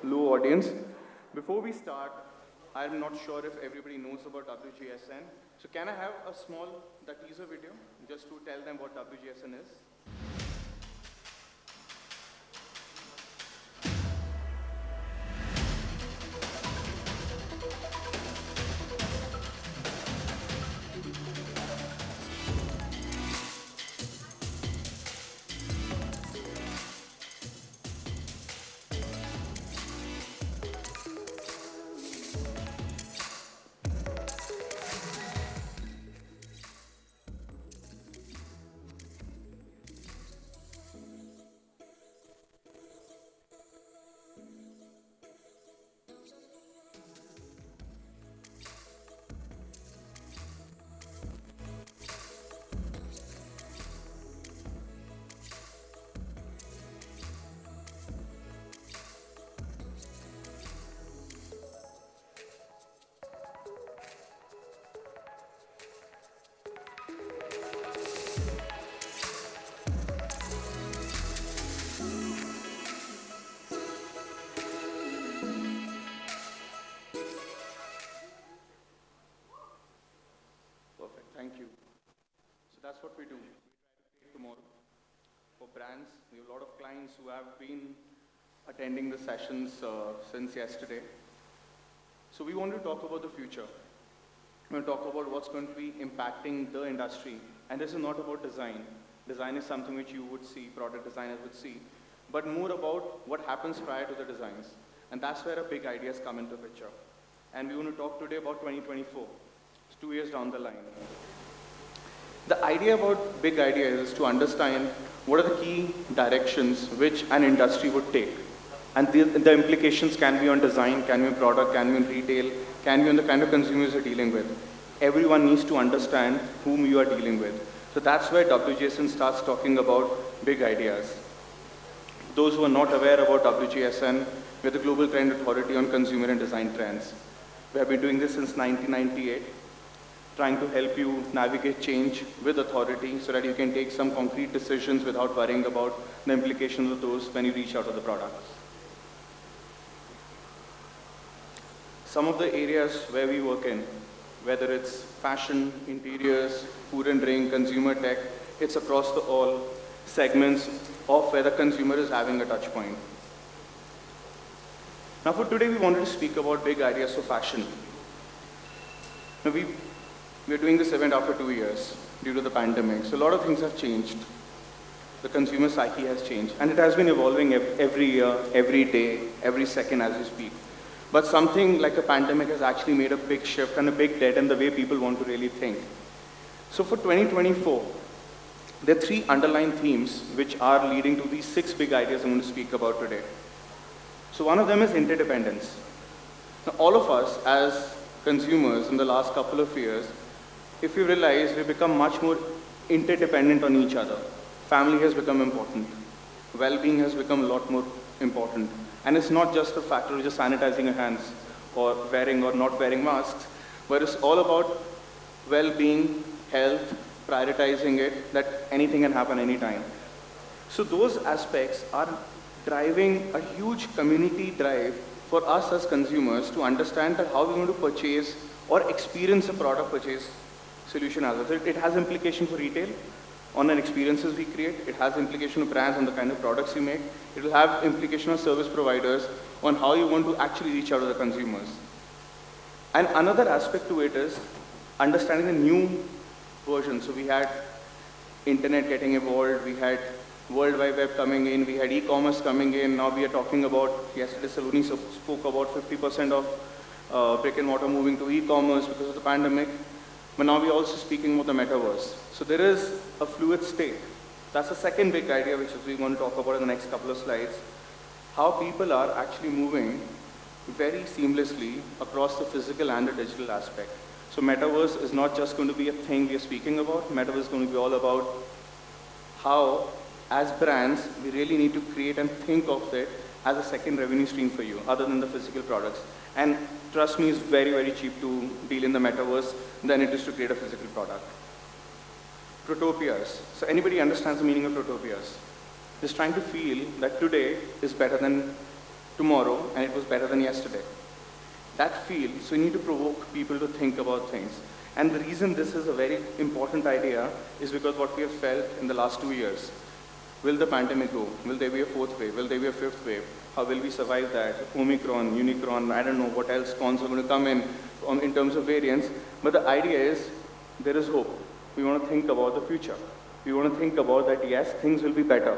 low audience. Before we start, I'm not sure if everybody knows about WGSN. So can I have a small teaser video just to tell them what WGSN is? Perfect, thank you. So that's what we do. We try to create tomorrow for brands. We have a lot of clients who have been attending the sessions since yesterday. So we want to talk about the future. We want to talk about what's going to be impacting the industry. And this is not about design. Design is something which you would see, product designers would see, but more about what happens prior to the designs. And that's where our big ideas come into picture. And we want to talk today about 2024. It's 2 years down the line. The idea about big ideas is to understand what are the key directions which an industry would take. And the implications can be on design, can be on product, can be on retail, can be on the kind of consumers you're dealing with. Everyone needs to understand whom you are dealing with. So that's where WGSN starts talking about big ideas. Those who are not aware about WGSN, we're the Global Trend Authority on Consumer and Design Trends. We have been doing this since 1998, trying to help you navigate change with authority so that you can take some concrete decisions without worrying about the implications of those when you reach out to the products. Some of the areas where we work in, whether it's fashion, interiors, food and drink, consumer tech, it's across all segments of where the consumer is having a touch point. Now for today, we wanted to speak about big ideas for fashion. Now we're doing this event after 2 years due to the pandemic, so a lot of things have changed. The consumer psyche has changed, and it has been evolving every year, every day, every second as we speak. But something like a pandemic has actually made a big shift and a big dent in the way people want to really think. So for 2024, there are 3 underlying themes which are leading to these 6 big ideas I'm going to speak about today. So one of them is interdependence. Now all of us as consumers in the last couple of years, if you realize, we've become much more interdependent on each other. Family has become important. Well-being has become a lot more important. And it's not just a factor of just sanitizing your hands or wearing or not wearing masks, but it's all about well-being, health, prioritizing it, that anything can happen anytime. So those aspects are driving a huge community drive for us as consumers to understand that how we're going to purchase or experience a product purchase solution as well. So it has implication for retail on the experiences we create. It has implication of brands on the kind of products you make. It will have implication of service providers on how you want to actually reach out to the consumers. And another aspect to it is understanding the new version. So we had internet getting evolved, we had World Wide Web coming in, we had e-commerce coming in. Now we are talking about, yesterday Saloni spoke about 50% of brick and mortar moving to e-commerce because of the pandemic. But now we're also speaking about the metaverse. So there is a fluid state. That's the second big idea which we're going to talk about in the next couple of slides. How people are actually moving very seamlessly across the physical and the digital aspect. So metaverse is not just going to be a thing we are speaking about. Metaverse is going to be all about how, as brands, we really need to create and think of it as a second revenue stream for you, other than the physical products. And trust me, it's very, very cheap to deal in the metaverse than it is to create a physical product. Protopias. So anybody understands the meaning of protopias? Just trying to feel that today is better than tomorrow and it was better than yesterday. That feel, so you need to provoke people to think about things. And the reason this is a very important idea is because what we have felt in the last 2 years. Will the pandemic go? Will there be a fourth wave? Will there be a fifth wave? How will we survive that? Omicron, Unicron, I don't know what else cons are going to come in terms of variants. But the idea is, there is hope. We want to think about the future. We want to think about that, yes, things will be better.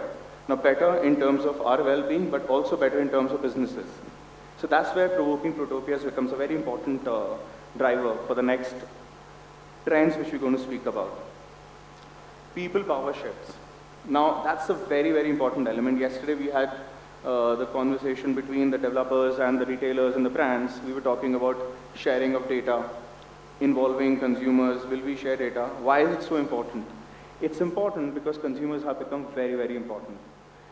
Now better in terms of our well-being, but also better in terms of businesses. So that's where provoking protopias becomes a very important driver for the next trends which we're going to speak about. People power shifts. Now that's a very, very important element. Yesterday we had the conversation between the developers and the retailers and the brands. We were talking about sharing of data, involving consumers. Will we share data? Why is it so important? It's important because consumers have become very, very important.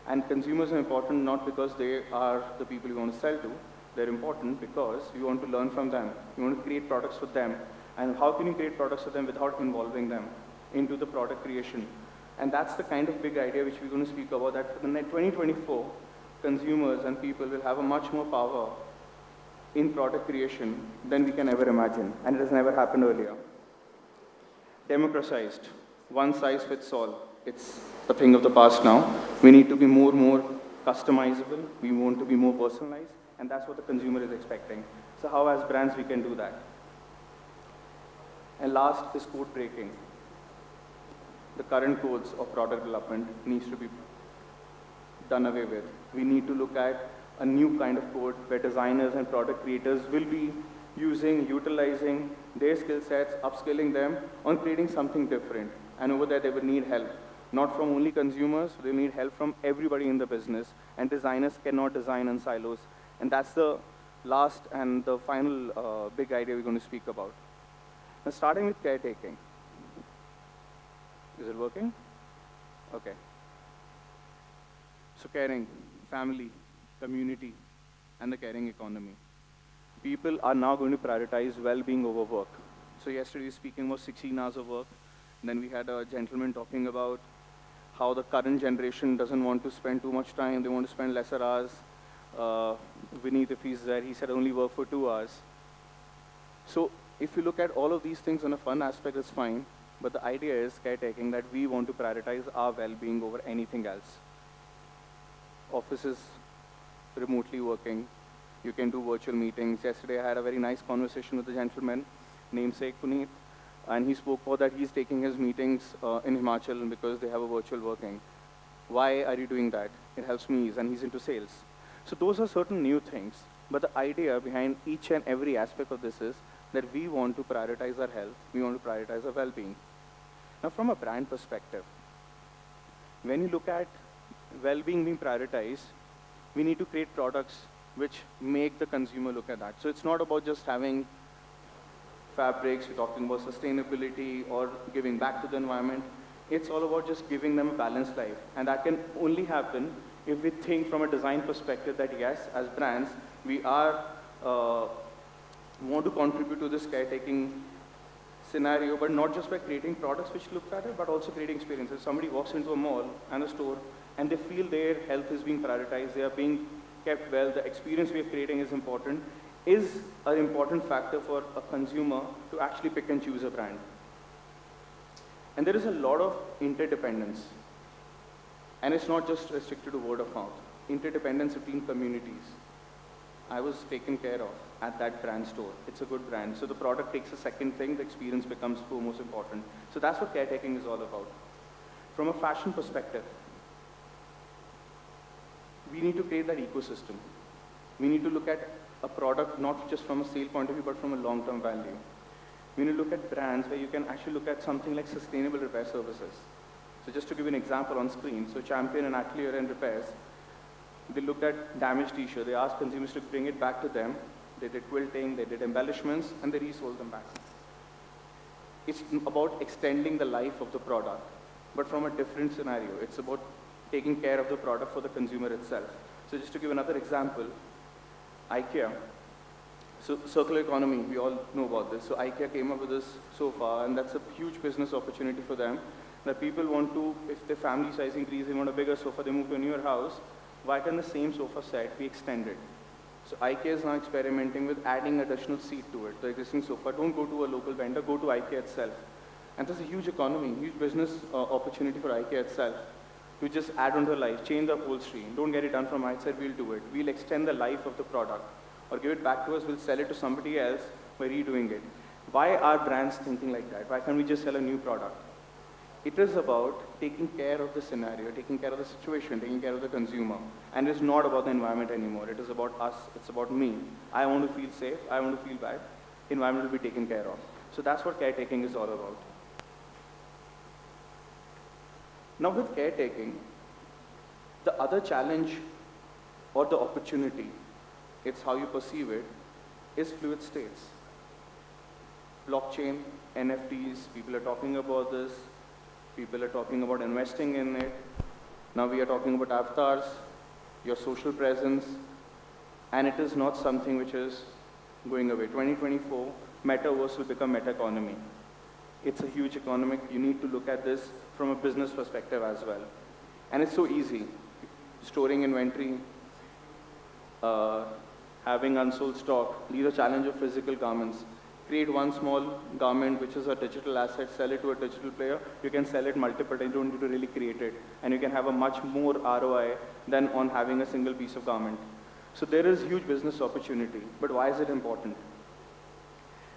And consumers are important not because they are the people you want to sell to. They're important because you want to learn from them. You want to create products for them. And how can you create products for them without involving them into the product creation? And that's the kind of big idea which we're going to speak about, that for the 2024, consumers and people will have a much more power in product creation than we can ever imagine. And it has never happened earlier. Democratized. One size fits all. It's a thing of the past now. We need to be more customizable. We want to be more personalized. And that's what the consumer is expecting. So how as brands we can do that? And last is code breaking. The current codes of product development needs to be done away with. We need to look at a new kind of code where designers and product creators will be utilizing their skill sets, upskilling them on creating something different. And over there, they will need help. Not from only consumers, they need help from everybody in the business. And designers cannot design in silos. And that's the last and the final big idea we're going to speak about. Now, starting with caretaking. Is it working? Okay. So caring, family, community, and the caring economy. People are now going to prioritize well-being over work. So yesterday we were speaking about 16 hours of work. And then we had a gentleman talking about how the current generation doesn't want to spend too much time. They want to spend lesser hours. Puneet, if he's there, he said only work for 2 hours. So if you look at all of these things on a fun aspect, it's fine. But the idea is caretaking, that we want to prioritize our well-being over anything else. Offices remotely working. You can do virtual meetings. Yesterday I had a very nice conversation with a gentleman, namesake Puneet, and he spoke about that he's taking his meetings in Himachal because they have a virtual working. Why are you doing that? It helps me ease, and he's into sales. So those are certain new things. But the idea behind each and every aspect of this is that we want to prioritize our health. We want to prioritize our well-being. Now, from a brand perspective, when you look at well-being being prioritized, we need to create products which make the consumer look at that. So it's not about just having fabrics, we're talking about sustainability or giving back to the environment. It's all about just giving them a balanced life. And that can only happen if we think from a design perspective that yes, as brands, we are want to contribute to this caretaking scenario, but not just by creating products which look better, but also creating experiences. Somebody walks into a mall and a store and they feel their health is being prioritized, they are being kept well, the experience we are creating is important, is an important factor for a consumer to actually pick and choose a brand. And there is a lot of interdependence. And it's not just restricted to word of mouth. Interdependence between communities. I was taken care of at that brand store. It's a good brand. So the product takes a second thing, the experience becomes most important. So that's what caretaking is all about. From a fashion perspective, we need to create that ecosystem. We need to look at a product not just from a sale point of view, but from a long-term value. We need to look at brands where you can actually look at something like sustainable repair services. So just to give you an example on screen, so Champion and Atelier and Repairs, they looked at damaged t-shirt. They asked consumers to bring it back to them. They did quilting, they did embellishments, and they resold them back. It's about extending the life of the product, but from a different scenario. It's about taking care of the product for the consumer itself. So just to give another example, IKEA. So circular economy, we all know about this. So IKEA came up with this sofa, and that's a huge business opportunity for them. That people want to, if their family size increases, they want a bigger sofa, they move to a newer house. Why can the same sofa set be extended? So IKEA is now experimenting with adding additional seat to it, the existing sofa. Don't go to a local vendor, go to IKEA itself. And there's a huge economy, huge business opportunity for IKEA itself to just add on to life, change the upholstery. Don't get it done from outside, we'll do it. We'll extend the life of the product or give it back to us, we'll sell it to somebody else by redoing it. Why are brands thinking like that? Why can't we just sell a new product? It is about taking care of the scenario, taking care of the situation, taking care of the consumer. And it's not about the environment anymore. It is about us, it's about me. I want to feel safe, I want to feel bad. Environment will be taken care of. So that's what caretaking is all about. Now with caretaking, the other challenge or the opportunity, it's how you perceive it, is fluid states. Blockchain, NFTs, people are talking about this. People are talking about investing in it. Now we are talking about avatars, your social presence, and it is not something which is going away. 2024, metaverse will become meta economy. It's a huge economic, you need to look at this from a business perspective as well. And it's so easy. Storing inventory, having unsold stock, leave the challenge of physical garments. Create one small garment which is a digital asset, sell it to a digital player, you can sell it multiple times, you don't need to really create it. And you can have a much more ROI than on having a single piece of garment. So there is huge business opportunity, but why is it important?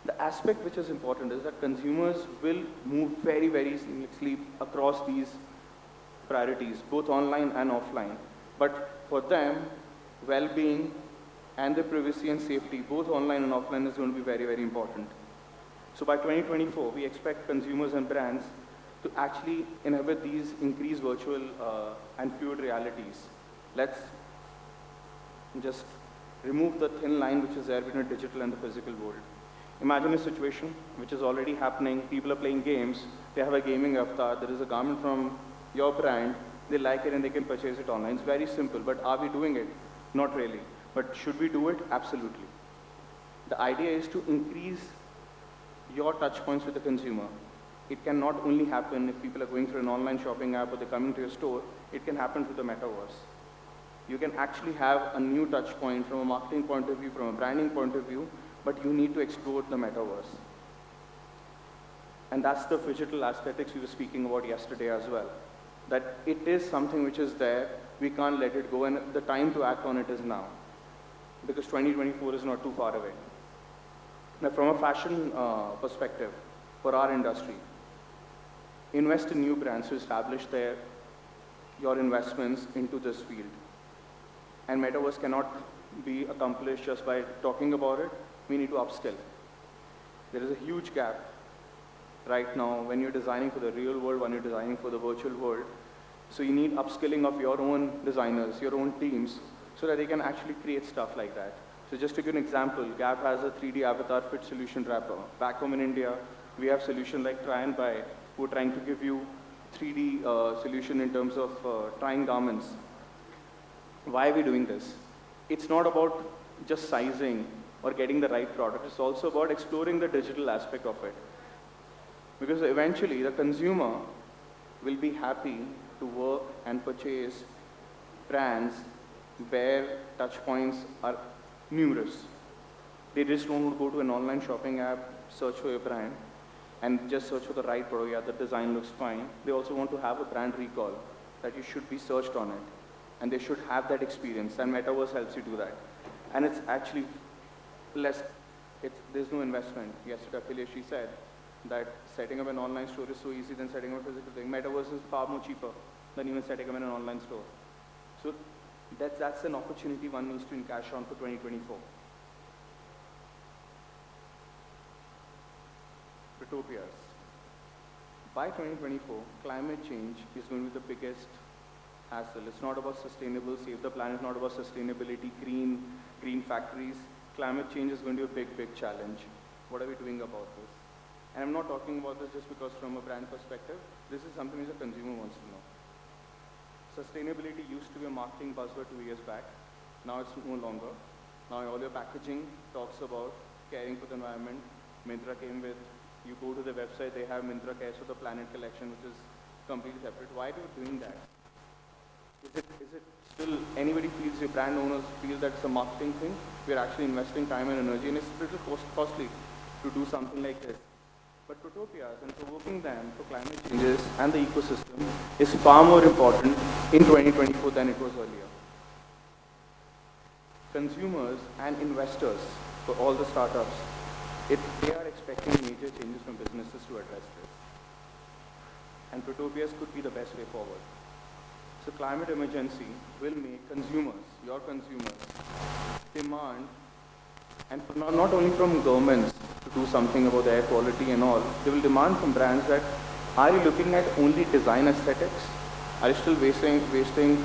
The aspect which is important is that consumers will move very, very seamlessly across these priorities, both online and offline. But for them, well-being and the privacy and safety, both online and offline, is going to be very, very important. So by 2024, we expect consumers and brands to actually inhabit these increased virtual and fluid realities. Let's just remove the thin line which is there between digital and the physical world. Imagine a situation which is already happening. People are playing games. They have a gaming avatar. There is a garment from your brand. They like it and they can purchase it online. It's very simple, but are we doing it? Not really. But should we do it? Absolutely. The idea is to increase your touch points with the consumer. It can not only happen if people are going through an online shopping app or they're coming to your store, it can happen through the metaverse. You can actually have a new touch point from a marketing point of view, from a branding point of view, but you need to explore the metaverse. And that's the digital aesthetics we were speaking about yesterday as well. That it is something which is there, we can't let it go, and the time to act on it is now. Because 2024 is not too far away. Now from a fashion perspective, for our industry, invest in new brands to establish your investments into this field. And metaverse cannot be accomplished just by talking about it. We need to upskill. There is a huge gap right now when you're designing for the real world, when you're designing for the virtual world. So you need upskilling of your own designers, your own teams, so that they can actually create stuff like that. So just to give an example, Gap has a 3D avatar fit solution wrapper. Back home in India, we have solutions like Try and Buy, who are trying to give you 3D solution in terms of trying garments. Why are we doing this? It's not about just sizing or getting the right product. It's also about exploring the digital aspect of it. Because eventually the consumer will be happy to work and purchase brands where touch points are numerous. They just don't want to go to an online shopping app, search for your brand, and just search for the right product. Yeah, the design looks fine. They also want to have a brand recall, that you should be searched on it. And they should have that experience, and Metaverse helps you do that. And it's actually less, there's no investment. Yesterday, Akhilesh said that setting up an online store is so easy than setting up a physical thing. Metaverse is far more cheaper than even setting up an online store. So that's an opportunity one needs to cash on for 2024. Utopias. By 2024, climate change is going to be the biggest hassle. It's not about sustainable, save the planet, not about sustainability, green factories. Climate change is going to be a big challenge. What are we doing about this? And I'm not talking about this just because from a brand perspective. This is something which a consumer wants to know. Sustainability used to be a marketing buzzword 2 years back. Now it's no longer. Now all your packaging talks about caring for the environment. Myntra came with, you go to the website, they have Myntra Cares for the Planet collection, which is completely separate. Why are we doing that? Is it still, anybody feels, your brand owners feel that it's a marketing thing? We're actually investing time and energy, and it's a little costly to do something like this. But Protopias and provoking them for climate changes and the ecosystem is far more important in 2024 than it was earlier. Consumers and investors for all the startups, they are expecting major changes from businesses to address this. And Protopias could be the best way forward. So climate emergency will make consumers, your consumers, demand, and not only from governments to do something about the air quality and all, they will demand from brands that, are you looking at only design aesthetics? Are you still wasting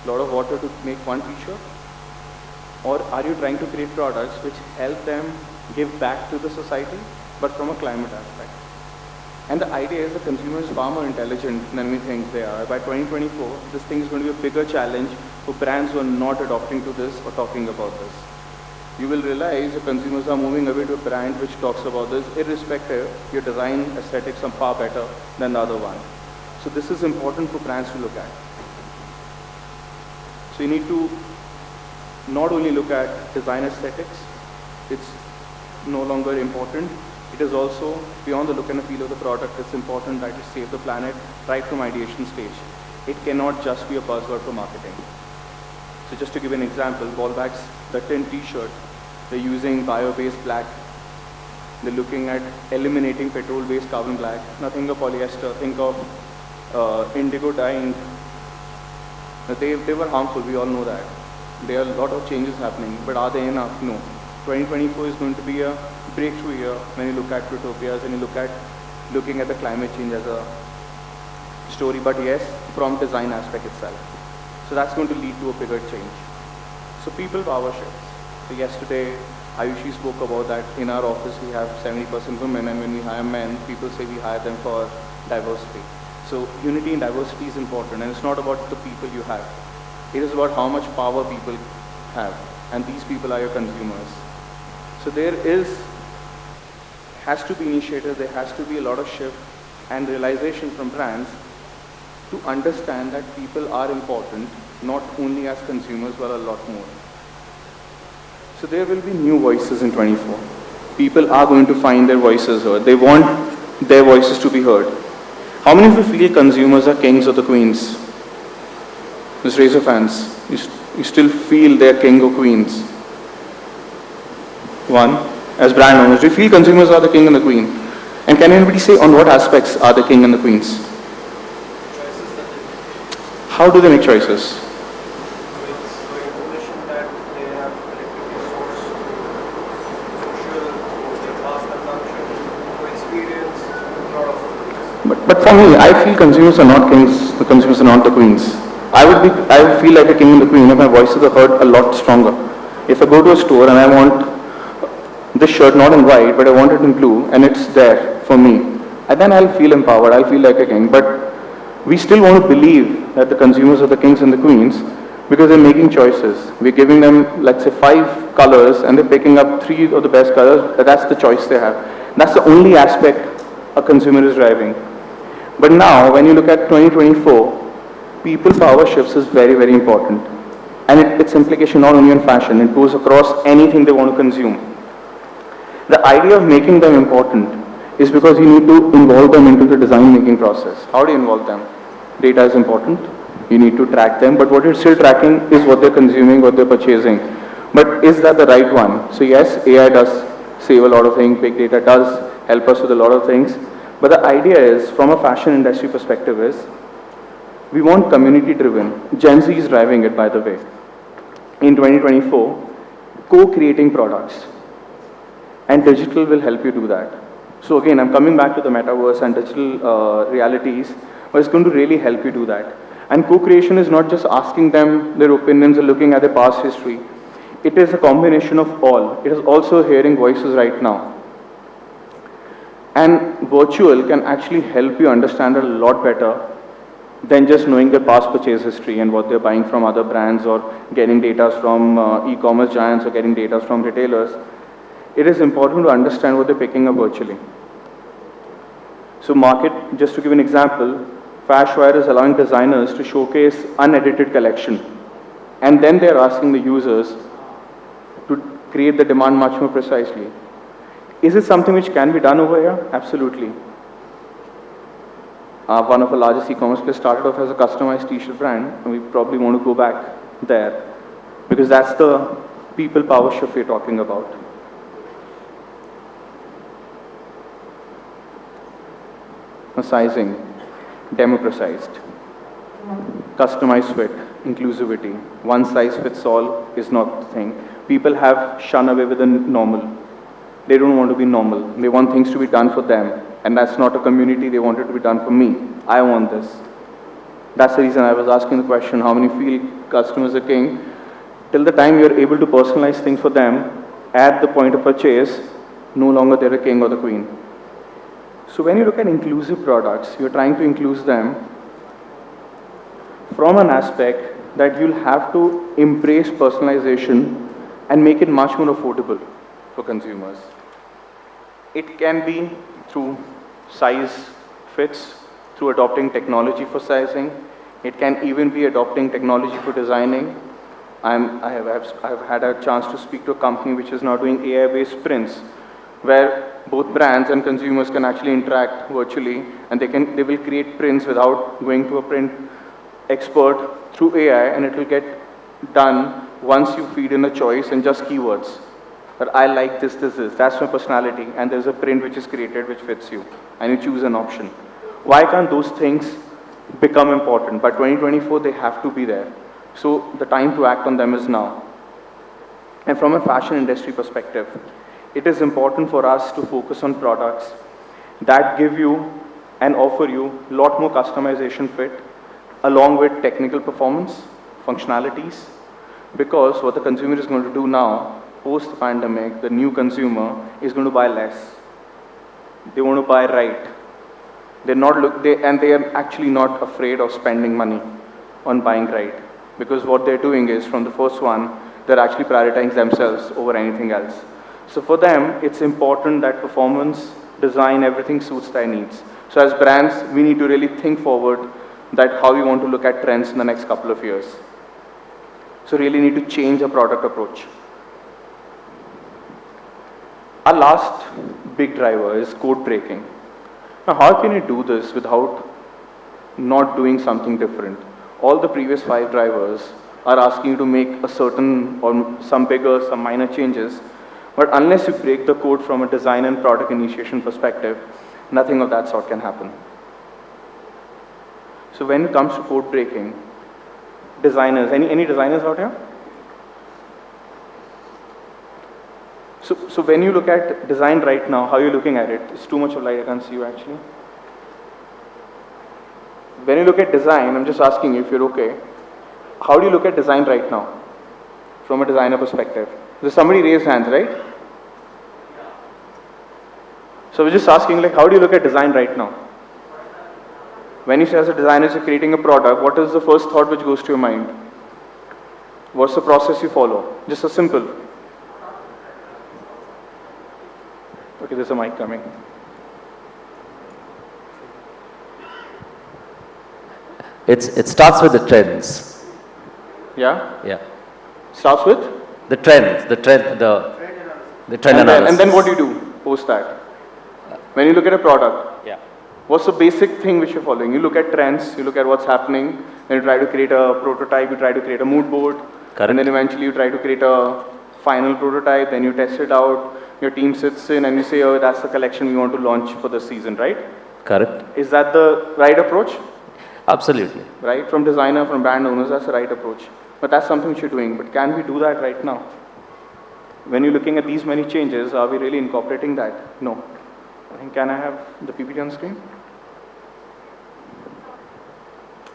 a lot of water to make one t-shirt? Or are you trying to create products which help them give back to the society, but from a climate aspect? And the idea is the consumer is far more intelligent than we think they are. By 2024, this thing is going to be a bigger challenge for brands who are not adopting to this or talking about this. You will realize the consumers are moving away to a brand which talks about this, irrespective your design aesthetics are far better than the other one. So this is important for brands to look at. So you need to not only look at design aesthetics, it's no longer important. It is also beyond the look and the feel of the product. It's important that you save the planet right from ideation stage. It cannot just be a buzzword for marketing. So just to give an example, Ballbacks, the tin t-shirt, they're using bio-based black. They're looking at eliminating petrol-based carbon black. Nothing of polyester. Think of indigo dyeing. They were harmful, we all know that. There are a lot of changes happening, but are they enough? No. 2024 is going to be a breakthrough year when you look at Protopias and you looking at the climate change as a story, but yes, from design aspect itself. So that's going to lead to a bigger change. So people power shifts. So yesterday, Ayushi spoke about that in our office we have 70% women, and when we hire men, people say we hire them for diversity. So unity and diversity is important, and it's not about the people you have. It is about how much power people have, and these people are your consumers. So there has to be initiative, there has to be a lot of shift and realization from brands to understand that people are important, not only as consumers, but a lot more. So there will be new voices in 24. People are going to find their voices heard. They want their voices to be heard. How many of you feel consumers are kings or the queens? Just raise your hands. You still feel they're king or queens? One. As brand owners, do you feel consumers are the king and the queen? And can anybody say on what aspects are the king and the queens? Choices that they make. How do they make choices? With the information that they have collectively sourced, social, their past consumption, experience, a lot of things. But for me, I feel consumers are not kings, the consumers are not the queens. I would feel like a king and the queen if my voices are heard a lot stronger. If I go to a store and I want this shirt not in white, but I want it in blue, and it's there for me, and then I'll feel empowered, I'll feel like a king. But we still want to believe that the consumers are the kings and the queens because they're making choices. We're giving them, let's say, 5 colors, and they're picking up 3 of the best colors. That's the choice they have. That's the only aspect a consumer is driving. But now, when you look at 2024, people power shifts is very, very important. And its implication not only on fashion, it goes across anything they want to consume. The idea of making them important is because you need to involve them into the design making process. How do you involve them? Data is important. You need to track them, but what you're still tracking is what they're consuming, what they're purchasing. But is that the right one? So yes, AI does save a lot of things. Big data does help us with a lot of things. But the idea is, from a fashion industry perspective, is we want community driven. Gen Z is driving it, by the way. In 2024, co-creating products. And digital will help you do that. So again, I'm coming back to the metaverse and digital realities, but it's going to really help you do that. And co-creation is not just asking them their opinions or looking at their past history. It is a combination of all. It is also hearing voices right now. And virtual can actually help you understand a lot better than just knowing their past purchase history and what they're buying from other brands or getting data from e-commerce giants or getting data from retailers. It is important to understand what they're picking up virtually. So market, just to give an example, Fashwire is allowing designers to showcase unedited collection. And then they're asking the users to create the demand much more precisely. Is it something which can be done over here? Absolutely. One of the largest e-commerce players started off as a customized t-shirt brand, and we probably want to go back there because that's the people power shift we're talking about. Sizing, democratized, customized fit, inclusivity. One size fits all is not the thing. People have shun away with the normal. They don't want to be normal. They want things to be done for them. And that's not a community, they want it to be done for me. I want this. That's the reason I was asking the question, how many feel customers are king? Till the time you're able to personalize things for them, at the point of purchase, no longer they're a king or the queen. So when you look at inclusive products, you're trying to include them from an aspect that you'll have to embrace personalization and make it much more affordable for consumers. It can be through size fits, through adopting technology for sizing. It can even be adopting technology for designing. I have had a chance to speak to a company which is now doing AI-based prints, where both brands and consumers can actually interact virtually, and they will create prints without going to a print expert through AI, and it will get done once you feed in a choice and just keywords. But I like this. That's my personality, and there's a print which is created which fits you, and you choose an option. Why can't those things become important? By 2024, they have to be there. So the time to act on them is now. And from a fashion industry perspective, it is important for us to focus on products that give you and offer you a lot more customization fit, along with technical performance, functionalities, because what the consumer is going to do now, post-pandemic, the new consumer is going to buy less. They want to buy right. They are actually not afraid of spending money on buying right, because what they're doing is, from the first one, they're actually prioritizing themselves over anything else. So for them, it's important that performance, design, everything suits their needs. So as brands, we need to really think forward that how we want to look at trends in the next couple of years. So really need to change our product approach. Our last big driver is code breaking. Now, how can you do this without not doing something different? All the previous 5 drivers are asking you to make a certain or some bigger, some minor changes, but unless you break the code from a design and product initiation perspective, nothing of that sort can happen. So when it comes to code breaking, designers, any designers out here? So when you look at design right now, how are you looking at it? It's too much of light, I can't see you actually. When you look at design, I'm just asking you if you're okay. How do you look at design right now, from a designer perspective? There's somebody raised hands, right? So we're just asking, like, how do you look at design right now? When you say as a designer you're creating a product, what is the first thought which goes to your mind? What's the process you follow? Just a simple. Okay, there's a mic coming. It starts with the trends. Yeah? Yeah. Starts with? The trends, the trend analysis. And then what do you do post that? When you look at a product, Yeah. what's the basic thing which you're following? You look at trends, you look at what's happening, then you try to create a prototype, you try to create a mood board, Correct. and then eventually you try to create a final prototype, then you test it out, your team sits in and you say, oh, that's the collection we want to launch for this season, right? Correct. Is that the right approach? Absolutely. Right? From designer, from brand owners, that's the right approach. But that's something which you're doing. But can we do that right now? When you're looking at these many changes, are we really incorporating that? No. I think, can I have the PPT on screen?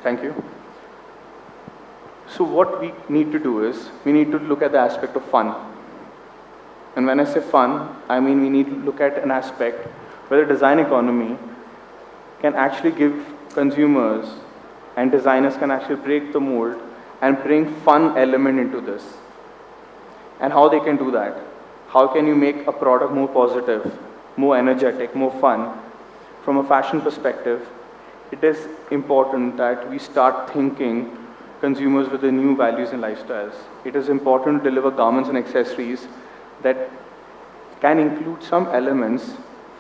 Thank you. So what we need to do is, we need to look at the aspect of fun. And when I say fun, I mean we need to look at an aspect where the design economy can actually give consumers and designers can actually break the mold and bring fun element into this. And how they can do that? How can you make a product more positive, more energetic, more fun? From a fashion perspective, it is important that we start thinking consumers with the new values and lifestyles. It is important to deliver garments and accessories that can include some elements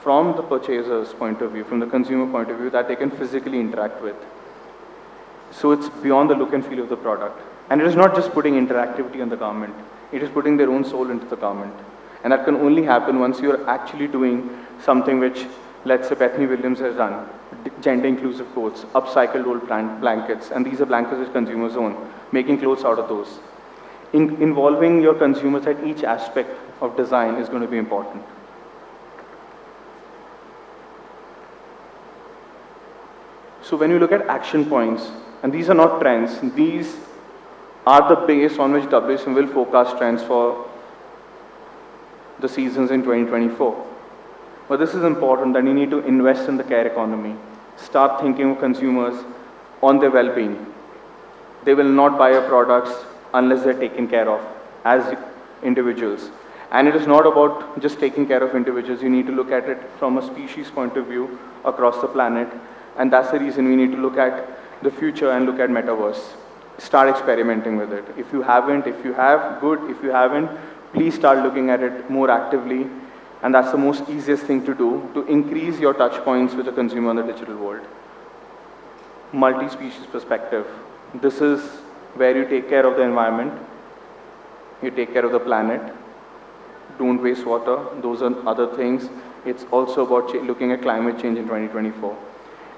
from the purchaser's point of view, from the consumer point of view, that they can physically interact with. So it's beyond the look and feel of the product. And it is not just putting interactivity on the garment, it is putting their own soul into the garment. And that can only happen once you're actually doing something which, let's say, Bethany Williams has done, gender inclusive coats, upcycled old blankets, and these are blankets which consumers own, making clothes out of those. Involving your consumers at each aspect of design is going to be important. So when you look at action points, and these are not trends, these are the base on which WGSN will forecast trends for the seasons in 2024. But this is important that you need to invest in the care economy. Start thinking of consumers on their well-being. They will not buy your products unless they're taken care of as individuals. And it is not about just taking care of individuals. You need to look at it from a species point of view across the planet. And that's the reason we need to look at the future and look at metaverse. Start experimenting with it. If you haven't, if you have, good. If you haven't, please start looking at it more actively. And that's the most easiest thing to do to increase your touch points with the consumer in the digital world. Multi-species perspective. This is where you take care of the environment, you take care of the planet, don't waste water, those are other things. It's also about looking at climate change in 2024.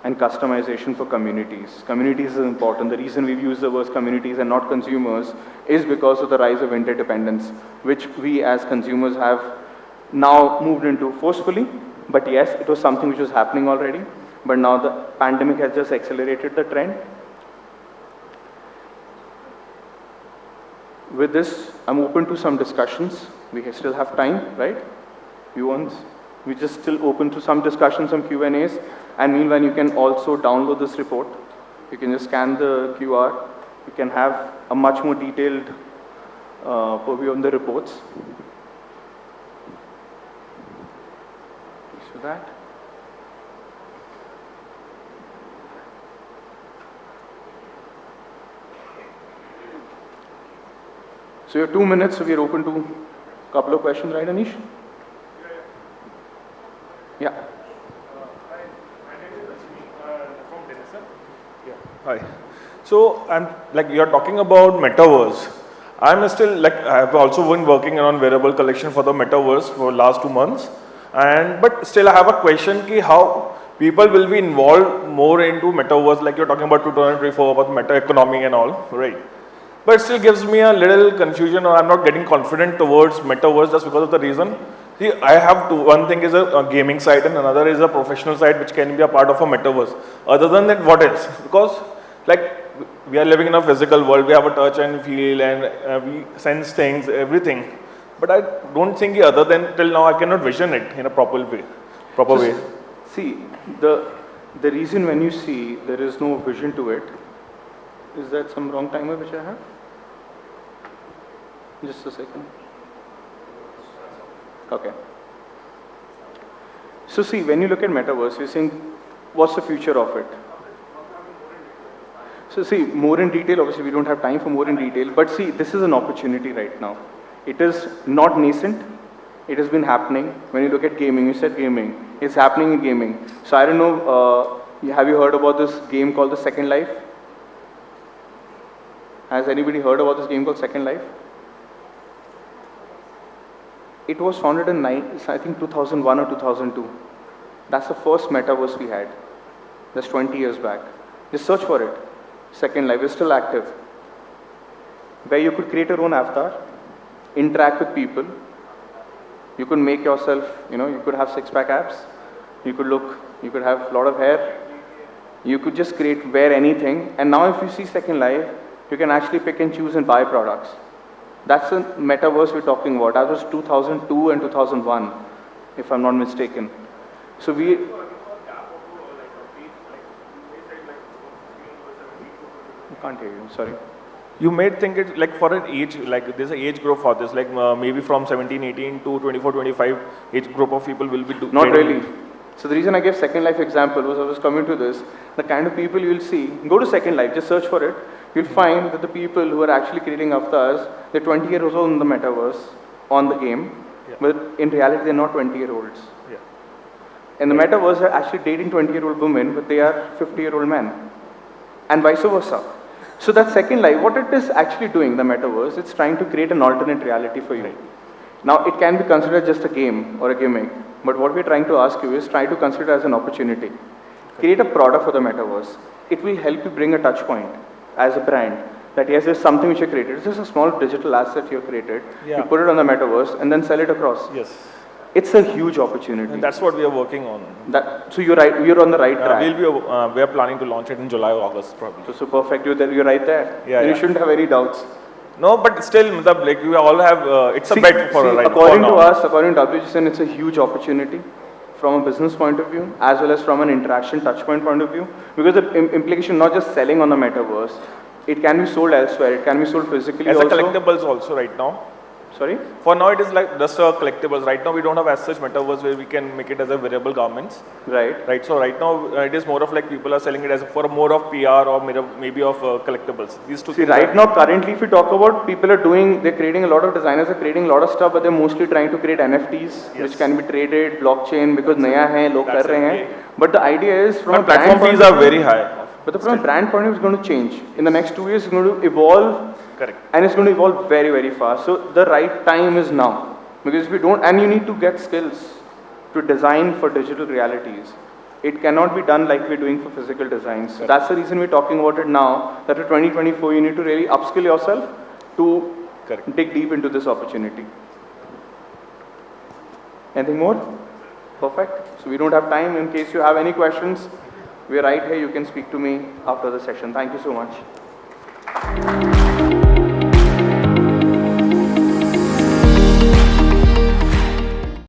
And customization for communities. Communities is important. The reason we've used the word communities and not consumers is because of the rise of interdependence, which we as consumers have now moved into forcefully. But yes, it was something which was happening already. But now the pandemic has just accelerated the trend. With this, I'm open to some discussions. We still have time, right? We just still open to some discussions, some Q&As. And meanwhile, you can also download this report. You can just scan the QR. You can have a much more detailed overview on the reports. So that. So you have 2 minutes, so we are open to a couple of questions, right, Anish? Yeah. Hi. So I'm like you're talking about metaverse. I'm still like I've also been working on wearable collection for the metaverse for last 2 months, but still I have a question: ki how people will be involved more into metaverse? Like you're talking about 2024 about meta economy and all, right? But it still gives me a little confusion, or I'm not getting confident towards metaverse just because of the reason. See, I have two. One thing is a gaming side, and another is a professional side, which can be a part of a metaverse. Other than that, what else? Because like we are living in a physical world, we have a touch and feel, and we sense things, everything. But I don't think other than till now I cannot vision it in a proper way. See, the reason when you see there is no vision to it, is that some wrong timer which I have? Just a second. Okay. So see, when you look at metaverse, you're saying, what's the future of it? So see, more in detail, obviously we don't have time for more in detail, but see, this is an opportunity right now. It is not nascent, it has been happening. When you look at gaming, you said gaming, it's happening in gaming. So I don't know, have you heard about this game called the Second Life? Has anybody heard about this game called Second Life? It was founded in, I think, 2001 or 2002. That's the first metaverse we had. That's 20 years back. Just search for it. Second Life is still active. Where you could create your own avatar, interact with people. You could make yourself, you could have six-pack abs. You could have a lot of hair. You could just wear anything. And now if you see Second Life, you can actually pick and choose and buy products. That's the metaverse we're talking about. That was 2002 and 2001, if I'm not mistaken. So we... I can't hear you, sorry. You may think it like for an age, like there's an age group for this, like maybe from 17, 18 to 24, 25 age group of people will be Not really. So the reason I gave Second Life example was I was coming to this, the kind of people you'll see, go to Second Life, just search for it, you'll find that the people who are actually creating avatars, they're 20 years old in the metaverse, on the game, but in reality they're not 20-year-olds. Yeah. In the metaverse, they're actually dating 20-year-old women, but they are 50-year-old men, and vice versa. So that Second Life, what it is actually doing, the metaverse, it's trying to create an alternate reality for you. Now, it can be considered just a game or a gimmick, but what we're trying to ask you is try to consider it as an opportunity. Create a product for the metaverse. It will help you bring a touch point as a brand that yes, there's something which you created. It's just a small digital asset you created. Yeah. You put it on the metaverse and then sell it across. Yes. It's a huge opportunity. And that's what we are working on. So you're right. You're on the right track. We are planning to launch it in July or August probably. So perfect. You're right there. Yeah, You yeah. shouldn't have any doubts. No, but still, like we all have. It's a bet for right according for to now. us, according to WGSN, it's a huge opportunity from a business point of view, as well as from an interaction touchpoint point of view, because the implication not just selling on the metaverse, it can be sold elsewhere, it can be sold physically As also. a collectibles also right now. Sorry? For now, it is like just a collectibles. Right now, we don't have as such metaverse where we can make it as a wearable garments. Right. Right. So right now, it is more of like people are selling it as for more of PR or maybe of collectibles. These two. See, things right are- now, currently, if we talk about, they're creating a lot of designers are creating a lot of stuff, but they're mostly trying to create NFTs, which can be traded, blockchain, because naya hai, log kar That's rahe it, hain. yeah. But the idea is, from a But brand platform point fees of are view- very high. But from a brand point of view, it's going to change. In the next 2 years, it's going to evolve. Correct. And it's going to evolve very, very fast. So the right time is now. Because if you don't, and you need to get skills to design for digital realities. It cannot be done like we're doing for physical designs. So that's the reason we're talking about it now, that in 2024, you need to really upskill yourself to Correct. dig deep into this opportunity. Anything more? Perfect. So we don't have time. In case you have any questions, we're right here. You can speak to me after the session. Thank you so much.